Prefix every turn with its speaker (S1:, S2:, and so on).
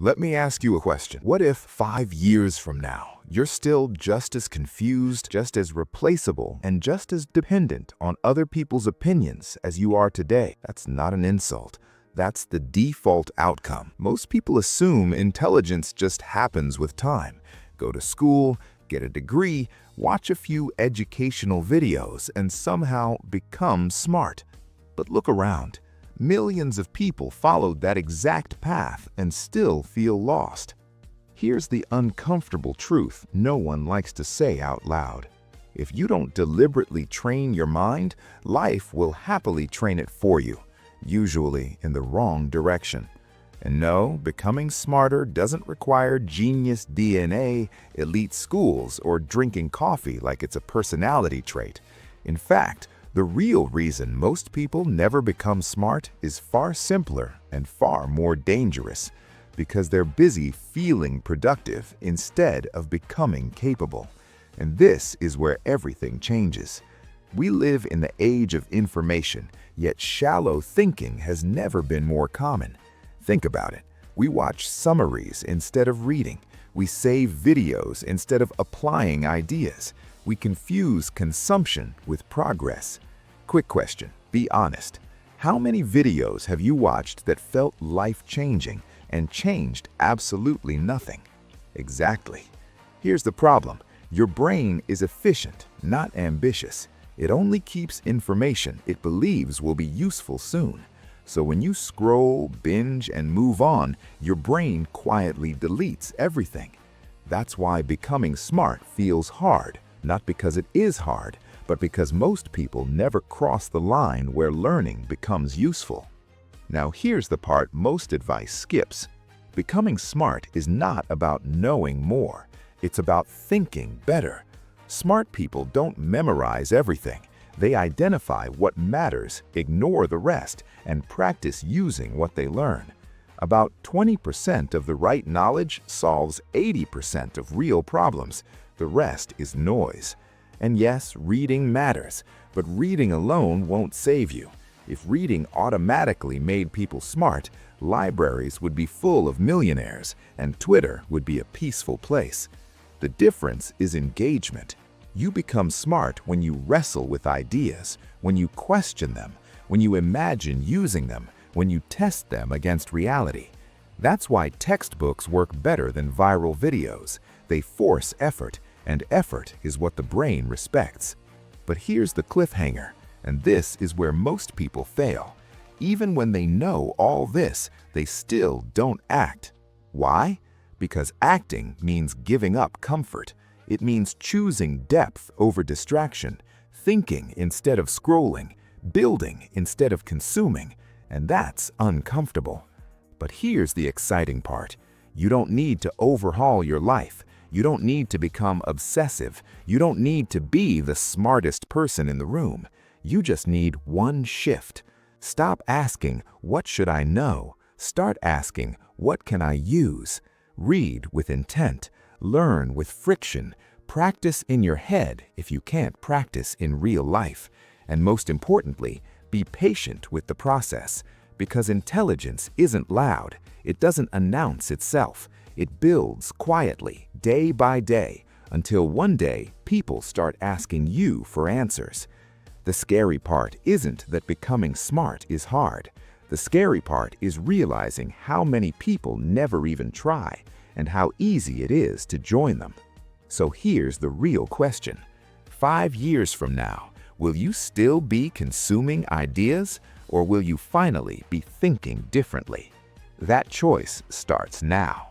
S1: Let me ask you a question. What if 5 years from now, you're still just as confused, just as replaceable, and just as dependent on other people's opinions as you are today? That's not an insult. That's the default outcome. Most people assume intelligence just happens with time. Go to school, get a degree, watch a few educational videos, and somehow become smart. But look around. Millions of people followed that exact path and still feel lost. Here's the uncomfortable truth no one likes to say out loud. If you don't deliberately train your mind, life will happily train it for you, usually in the wrong direction. And no, becoming smarter doesn't require genius DNA, elite schools, or drinking coffee like it's a personality trait. In fact, the real reason most people never become smart is far simpler and far more dangerous, because they're busy feeling productive instead of becoming capable. And this is where everything changes. We live in the age of information, yet shallow thinking has never been more common. Think about it. We watch summaries instead of reading. We save videos instead of applying ideas. We confuse consumption with progress. Quick question, be honest. How many videos have you watched that felt life-changing and changed absolutely nothing? Exactly. Here's the problem. Your brain is efficient, not ambitious. It only keeps information it believes will be useful soon. So when you scroll, binge, and move on, your brain quietly deletes everything. That's why becoming smart feels hard, not because it is hard, but because most people never cross the line where learning becomes useful. Now here's the part most advice skips. Becoming smart is not about knowing more. It's about thinking better. Smart people don't memorize everything. They identify what matters, ignore the rest, and practice using what they learn. About 20% of the right knowledge solves 80% of real problems. The rest is noise. And yes, reading matters, but reading alone won't save you. If reading automatically made people smart, libraries would be full of millionaires, and Twitter would be a peaceful place. The difference is engagement. You become smart when you wrestle with ideas, when you question them, when you imagine using them, when you test them against reality. That's why textbooks work better than viral videos. They force effort, and effort is what the brain respects. But here's the cliffhanger, and this is where most people fail. Even when they know all this, they still don't act. Why? Because acting means giving up comfort. It means choosing depth over distraction, thinking instead of scrolling, building instead of consuming, and that's uncomfortable. But here's the exciting part. You don't need to overhaul your life. You don't need to become obsessive. You don't need to be the smartest person in the room. You just need one shift. Stop asking, "What should I know?" Start asking, "What can I use?" Read with intent. Learn with friction. Practice in your head if you can't practice in real life. And most importantly, be patient with the process. Because intelligence isn't loud. It doesn't announce itself. It builds quietly, day by day, until one day people start asking you for answers. The scary part isn't that becoming smart is hard. The scary part is realizing how many people never even try and how easy it is to join them. So here's the real question. 5 years from now, will you still be consuming ideas, or will you finally be thinking differently? That choice starts now.